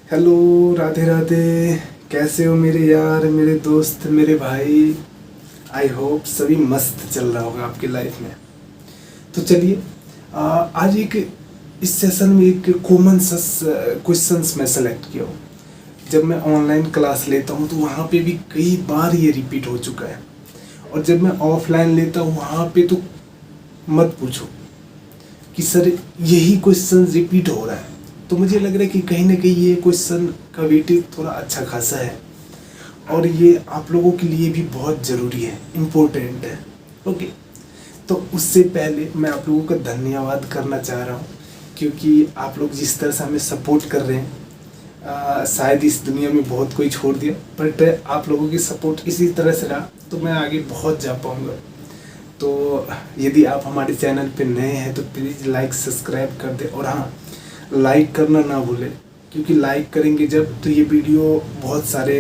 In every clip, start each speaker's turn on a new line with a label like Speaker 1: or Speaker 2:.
Speaker 1: Hello, Radhe Radhe. कैसे हो मेरे यार, मेरे दोस्त, मेरे भाई। आई होप सभी मस्त चल रहा होगा आपकी लाइफ में। तो चलिए, आज एक इस सेशन में एक कॉमन क्वेश्चंस मैं सेलेक्ट किया हूँ। जब मैं ऑनलाइन क्लास लेता हूँ तो वहाँ पे भी कई बार ये रिपीट हो चुका है, और जब मैं ऑफलाइन लेता हूँ वहाँ पे तो मत पूछो कि सर यही क्वेश्चन रिपीट हो रहा है। तो मुझे लग रहा है कि कहीं ना कहीं ये क्वेश्चन का वेटेज थोड़ा अच्छा खासा है, और ये आप लोगों के लिए भी बहुत ज़रूरी है, इम्पोर्टेंट है। ओके, तो उससे पहले मैं आप लोगों का धन्यवाद करना चाह रहा हूँ, क्योंकि आप लोग जिस तरह से हमें सपोर्ट कर रहे हैं, शायद इस दुनिया में बहुत कोई छोड़ दिया, बट आप लोगों की सपोर्ट इसी तरह से रहा तो मैं आगे बहुत जा पाऊँगा। तो यदि आप हमारे चैनल पे नए हैं तो प्लीज़ लाइक सब्सक्राइब कर दें, और हाँ, लाइक करना ना भूलें, क्योंकि लाइक करेंगे जब तो ये वीडियो बहुत सारे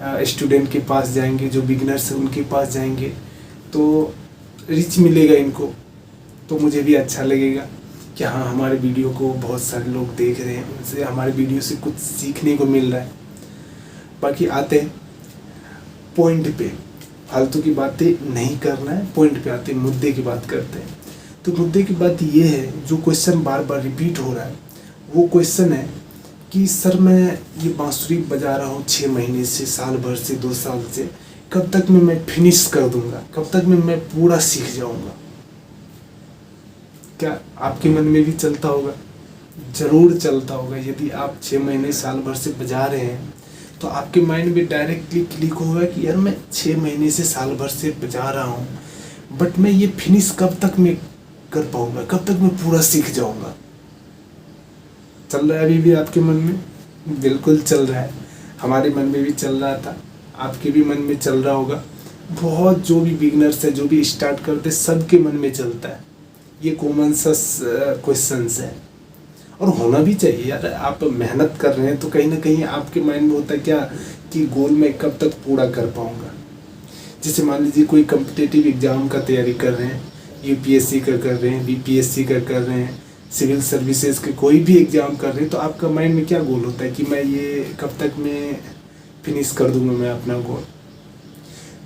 Speaker 1: स्टूडेंट के पास जाएंगे, जो बिगिनर्स हैं उनके पास जाएंगे, तो रिच मिलेगा इनको। तो मुझे भी अच्छा लगेगा कि हाँ, हमारे वीडियो को बहुत सारे लोग देख रहे हैं, उनसे हमारे वीडियो से कुछ सीखने को मिल रहा है। बाकी आते हैं पॉइंट पे, फालतू की बातें नहीं करना है, पॉइंट पे आते हैं, मुद्दे की बात करते हैं। तो मुद्दे की बात ये है, जो क्वेश्चन बार बार रिपीट हो रहा है वो क्वेश्चन है कि सर मैं ये बांसुरी बजा रहा हूँ 6 महीने से, साल भर से, 2 साल से, कब तक में मैं फिनिश कर दूंगा, कब तक में मैं पूरा सीख जाऊंगा। क्या आपके मन में भी चलता होगा? ज़रूर चलता होगा। यदि आप 6 महीने, साल भर से बजा रहे हैं तो आपके माइंड में डायरेक्टली क्लिक होगा कि यार मैं 6 महीने से, साल भर से बजा रहा हूँ, बट मैं ये फिनिश कब तक मैं कर पाऊंगा, कब तक मैं पूरा सीख जाऊंगा। चल रहा है अभी भी आपके मन में? बिल्कुल चल रहा है, हमारे मन में भी चल रहा था, आपके भी मन में चल रहा होगा। बहुत जो भी बिगनर्स है, जो भी स्टार्ट करते, सबके मन में चलता है। ये कॉमन सा क्वेश्चंस है, और होना भी चाहिए यार। आप मेहनत कर रहे हैं तो कहीं ना कहीं आपके माइंड में होता है क्या कि गोल मैं कब तक पूरा कर पाऊंगा। जैसे मान लीजिए कोई कम्पिटिटिव एग्जाम का तैयारी कर रहे हैं, यूपीएससी का कर रहे हैं, बीपीएससी का कर रहे हैं, सिविल सर्विसेज के कोई भी एग्ज़ाम कर रहे हैं, तो आपका माइंड में क्या गोल होता है कि मैं ये कब तक मैं फिनिश कर दूंगा मैं अपना गोल।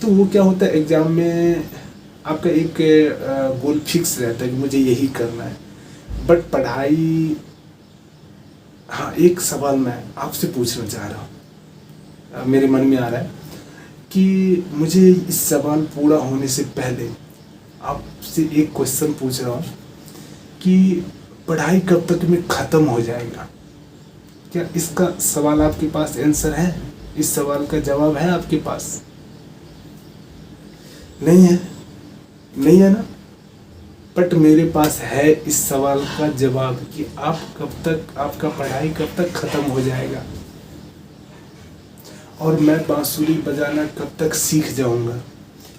Speaker 1: तो वो क्या होता है, एग्ज़ाम में आपका एक गोल फिक्स रहता है कि मुझे यही करना है। बट पढ़ाई, हाँ, एक सवाल मैं आपसे पूछना चाह रहा हूँ, मेरे मन में आ रहा है कि मुझे इस सवाल पूरा होने से पहले आपसे एक क्वेश्चन पूछ रहा हूँ कि पढ़ाई कब तक में ख़त्म हो जाएगा। क्या इसका सवाल आपके पास आंसर है? इस सवाल का जवाब है आपके पास? नहीं है? नहीं है ना? बट मेरे पास है इस सवाल का जवाब कि आप कब तक, आपका पढ़ाई कब तक ख़त्म हो जाएगा, और मैं बांसुरी बजाना कब तक सीख जाऊंगा,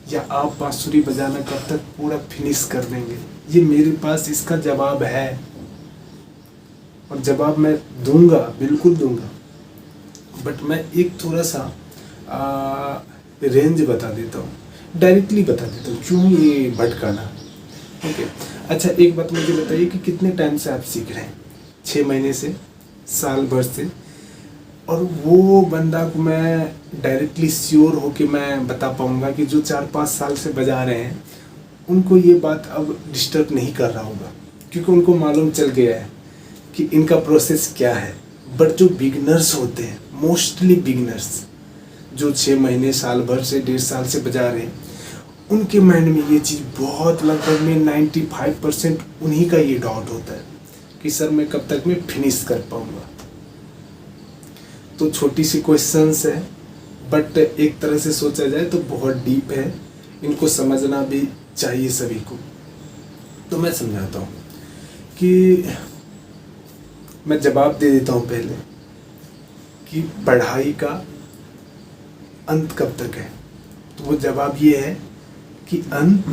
Speaker 1: या आप बांसुरी बजाना कब तक पूरा फिनिश कर देंगे। ये मेरे पास इसका जवाब है, और जवाब मैं दूंगा, बिल्कुल दूंगा। बट मैं एक थोड़ा सा रेंज बता देता हूँ, डायरेक्टली बता देता हूँ, क्यों ये भटकाना। ओके, अच्छा एक बात मुझे बताइए कि कितने टाइम से आप सीख रहे हैं? 6 महीने से, साल भर से? और वो बंदा को मैं डायरेक्टली श्योर हो के मैं बता पाऊँगा कि जो 4-5 साल से बजा रहे हैं उनको ये बात अब डिस्टर्ब नहीं कर रहा होगा, क्योंकि उनको मालूम चल गया है कि इनका प्रोसेस क्या है। बट जो बिगनर्स होते हैं, मोस्टली बिगनर्स जो 6 महीने, साल भर से, 1.5 साल से बजा रहे हैं, उनके माइंड में ये चीज़ बहुत, लगभग में 95% उन्हीं का ये डाउट होता है कि सर मैं कब तक मैं फिनिश कर पाऊँगा। तो छोटी सी क्वेश्चंस है, बट एक तरह से सोचा जाए तो बहुत डीप है, इनको समझना भी चाहिए सभी को। तो मैं समझाता हूँ कि मैं जवाब दे देता हूँ पहले कि पढ़ाई का अंत कब तक है। तो वो जवाब ये है कि अंत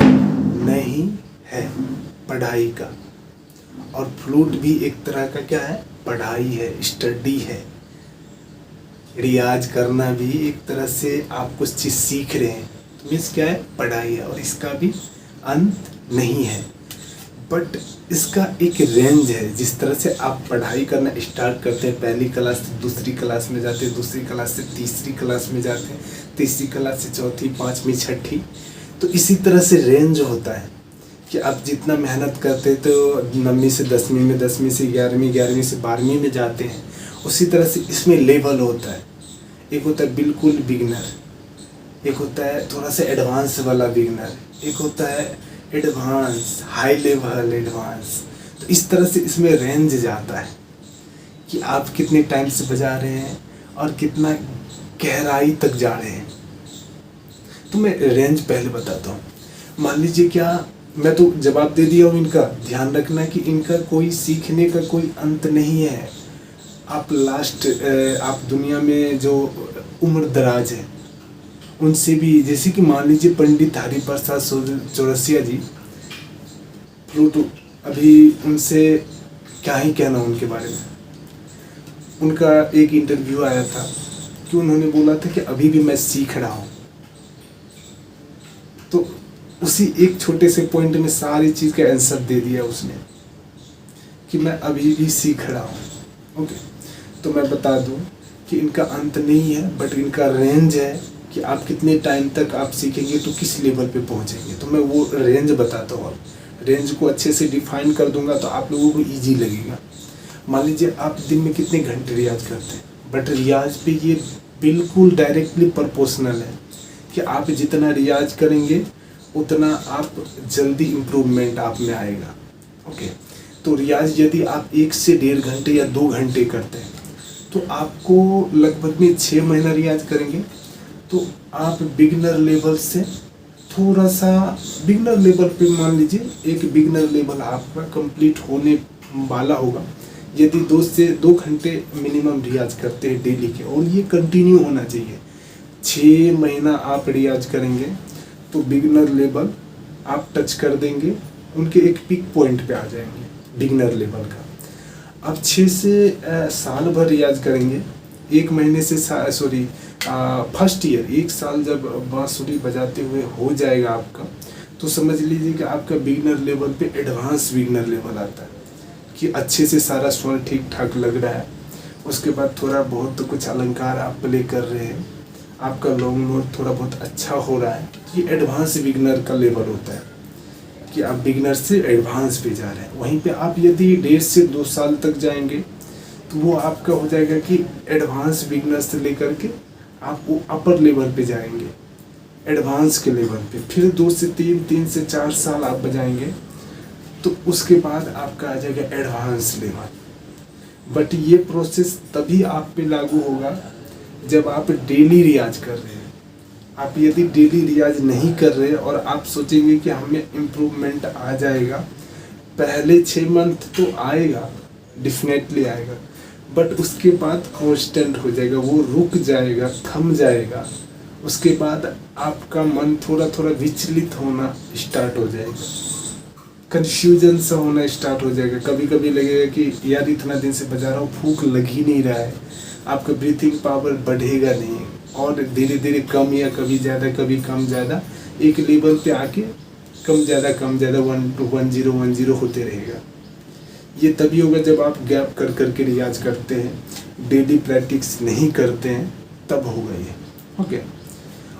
Speaker 1: नहीं है पढ़ाई का, और फ्लूट भी एक तरह का क्या है, पढ़ाई है, स्टडी है। रियाज करना भी एक तरह से आप कुछ चीज़ सीख रहे हैं, तो मीन्स क्या है, पढ़ाई है, और इसका भी अंत नहीं है। बट इसका एक रेंज है। जिस तरह से आप पढ़ाई करना स्टार्ट करते हैं, पहली क्लास से दूसरी क्लास में जाते हैं, दूसरी क्लास से तीसरी क्लास में जाते हैं, तीसरी क्लास से चौथी, पाँचवीं, छठी, तो इसी तरह से रेंज होता है कि आप जितना मेहनत करते तो 9वीं से 10वीं में, 10वीं से 11वीं, 11वीं से 12वीं में जाते हैं। उसी तरह से इसमें लेवल होता है। एक होता है बिल्कुल बिगिनर, एक होता है थोड़ा सा एडवांस वाला बिगिनर, एक होता है एडवांस, हाई लेवल एडवांस। तो इस तरह से इसमें रेंज जाता है कि आप कितने टाइम से बजा रहे हैं और कितना गहराई तक जा रहे हैं। तो मैं रेंज पहले बताता हूँ। मान लीजिए, क्या मैं तो जवाब दे दिया हूँ इनका, ध्यान रखना कि इनका कोई सीखने का कोई अंत नहीं है। आप आप दुनिया में जो उम्र दराज है उनसे भी, जैसे कि मान लीजिए पंडित हरिप्रसाद चौरसिया जी, प्लूटो, अभी उनसे क्या ही कहना उनके बारे में। उनका एक इंटरव्यू आया था कि उन्होंने बोला था कि अभी भी मैं सीख रहा हूँ। तो उसी एक छोटे से पॉइंट में सारी चीज़ का आंसर दे दिया उसने कि मैं अभी भी सीख रहा हूँ। ओके, तो मैं बता दूँ कि इनका अंत नहीं है, बट इनका रेंज है कि आप कितने टाइम तक आप सीखेंगे तो किस लेवल पे पहुँचेंगे। तो मैं वो रेंज बताता हूँ। रेंज को अच्छे से डिफाइन कर दूंगा तो आप लोगों को ईजी लगेगा। मान लीजिए आप दिन में कितने घंटे रियाज करते हैं, बट रियाज पे ये बिल्कुल डायरेक्टली प्रोपोर्शनल है कि आप जितना रियाज करेंगे उतना आप जल्दी इम्प्रूवमेंट आप में आएगा। ओके, तो रियाज यदि आप 1 से 1.5 घंटे या 2 घंटे करते हैं तो आपको लगभग में 6 महीना रियाज करेंगे तो आप बिगिनर लेवल से थोड़ा सा, बिगिनर लेवल पे मान लीजिए एक बिगिनर लेवल आपका कंप्लीट होने वाला होगा यदि 2 से 2 घंटे मिनिमम रियाज करते हैं डेली के, और ये कंटिन्यू होना चाहिए। 6 महीना आप रियाज करेंगे तो बिगिनर लेवल आप टच कर देंगे, उनके एक पिक पॉइंट पे आ जाएंगे बिगिनर लेवल का। अब 6 से साल भर रियाज करेंगे, 1 महीने से फर्स्ट ईयर 1 साल जब बांसुरी बजाते हुए हो जाएगा आपका, तो समझ लीजिए कि आपका बिगिनर लेवल पे एडवांस बिगिनर लेवल आता है कि अच्छे से सारा स्वर ठीक ठाक लग रहा है। उसके बाद थोड़ा बहुत तो कुछ अलंकार आप प्ले कर रहे हैं, आपका लॉन्ग नोट थोड़ा बहुत अच्छा हो रहा है। ये एडवांस बिगिनर का लेवल होता है कि आप बिगिनर से एडवांस पे जा रहे हैं। वहीं पे आप यदि 1.5 से 2 साल तक जाएंगे तो वो आपका हो जाएगा कि एडवांस बिगिनर से लेकर के आप वो अपर लेवल पे जाएंगे, एडवांस के लेवल पे। फिर 2 से 3, 3 से 4 साल आप बजाएंगे तो उसके बाद आपका आ जाएगा एडवांस लेवल। बट ये प्रोसेस तभी आप पे लागू होगा जब आप डेली रियाज कर रहे हैं। आप यदि डेली रियाज नहीं कर रहे और आप सोचेंगे कि हमें इम्प्रूवमेंट आ जाएगा, पहले 6 मंथ तो आएगा, डेफिनेटली आएगा, बट उसके बाद कांस्टेंट हो जाएगा, वो रुक जाएगा, थम जाएगा। उसके बाद आपका मन थोड़ा थोड़ा विचलित होना स्टार्ट हो जाएगा, कन्फ्यूजन सा होना स्टार्ट हो जाएगा। कभी कभी लगेगा कि यार इतना दिन से बजा रहा हूँ, भूख लग ही नहीं रहा है, आपका ब्रीथिंग पावर बढ़ेगा नहीं, और धीरे धीरे कम या कभी ज़्यादा, कभी कम ज़्यादा, एक लेवल पे आके कम ज़्यादा 1-10 होते रहेगा। ये तभी होगा जब आप गैप कर करके रियाज करते हैं, डेली प्रैक्टिस नहीं करते हैं, तब होगा ये। ओके,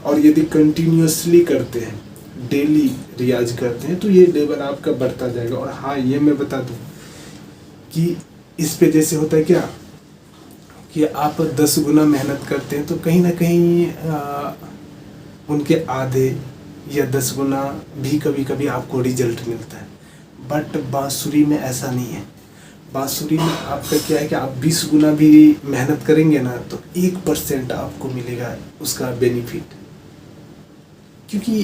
Speaker 1: और यदि कंटिन्यूसली करते हैं, डेली रियाज करते हैं, तो ये लेवल आपका बढ़ता जाएगा। और हाँ, ये मैं बता दूं कि इस पे जैसे होता है क्या कि आप 10 गुना मेहनत करते हैं तो कहीं ना कहीं उनके आधे या 10 गुना भी कभी कभी आपको रिजल्ट मिलता है। बट बांसुरी में ऐसा नहीं है। बांसुरी में आपका क्या है कि आप 20 गुना भी मेहनत करेंगे ना तो 1% आपको मिलेगा उसका बेनिफिट। क्योंकि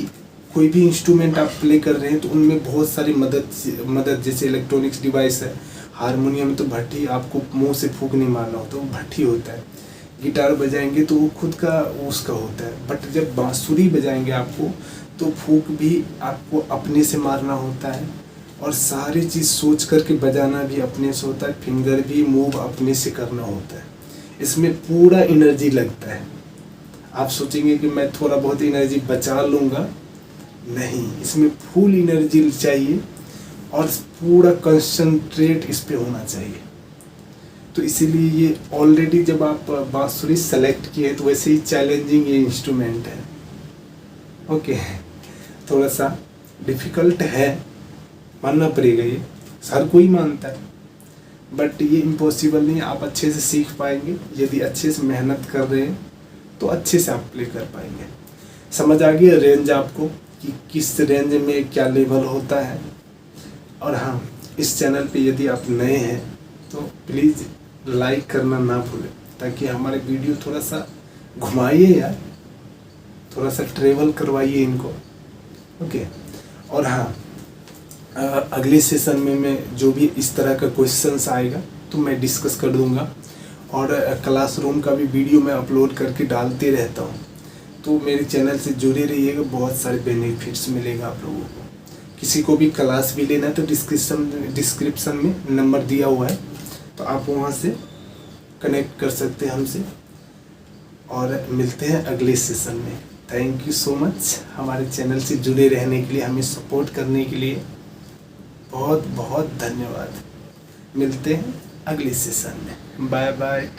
Speaker 1: कोई भी इंस्ट्रूमेंट आप प्ले कर रहे हैं तो उनमें बहुत सारी मदद जैसे इलेक्ट्रॉनिक्स डिवाइस है। हारमोनियम में तो भट्टी, आपको मुंह से फूंक नहीं मारना होता, वो भट्टी होता है। गिटार बजाएंगे तो वो खुद का उसका होता है। बट जब बांसुरी बजाएंगे आपको तो फूंक भी आपको अपने से मारना होता है, और सारी चीज़ सोच करके बजाना भी अपने से होता है, फिंगर भी मूव अपने से करना होता है। इसमें पूरा एनर्जी लगता है। आप सोचेंगे कि मैं थोड़ा बहुत एनर्जी बचा लूँगा, नहीं, इसमें फुल एनर्जी चाहिए। और पूरा कंसंट्रेट इस पे होना चाहिए। तो इसीलिए ये ऑलरेडी जब आप बांसुरी सेलेक्ट किए तो वैसे ही चैलेंजिंग ये इंस्ट्रूमेंट है। ओके, थोड़ा सा डिफ़िकल्ट है, मानना पड़ेगा, ये हर कोई मानता है, बट ये इम्पॉसिबल नहीं। आप अच्छे से सीख पाएंगे यदि अच्छे से मेहनत कर रहे हैं तो अच्छे से आप प्ले कर पाएंगे। समझ आ गया रेंज आपको कि किस रेंज में क्या लेवल होता है। और हाँ, इस चैनल पे यदि आप नए हैं तो प्लीज़ लाइक करना ना भूलें, ताकि हमारे वीडियो थोड़ा सा घुमाइए यार, थोड़ा सा ट्रेवल करवाइए इनको। ओके, और हाँ, अगले सेशन में मैं जो भी इस तरह का क्वेश्चंस आएगा तो मैं डिस्कस कर दूंगा। और क्लासरूम का भी वीडियो मैं अपलोड करके डालते रहता हूँ, तो मेरे चैनल से जुड़े रहिएगा, बहुत सारे बेनिफिट्स मिलेगा आप लोगों को। किसी को भी क्लास भी लेना है तो डिस्क्रिप्शन में नंबर दिया हुआ है, तो आप वहाँ से कनेक्ट कर सकते हैं हमसे। और मिलते हैं अगले सेशन में। थैंक यू सो मच हमारे चैनल से जुड़े रहने के लिए, हमें सपोर्ट करने के लिए बहुत बहुत धन्यवाद। मिलते हैं अगले सेशन में। Bye bye.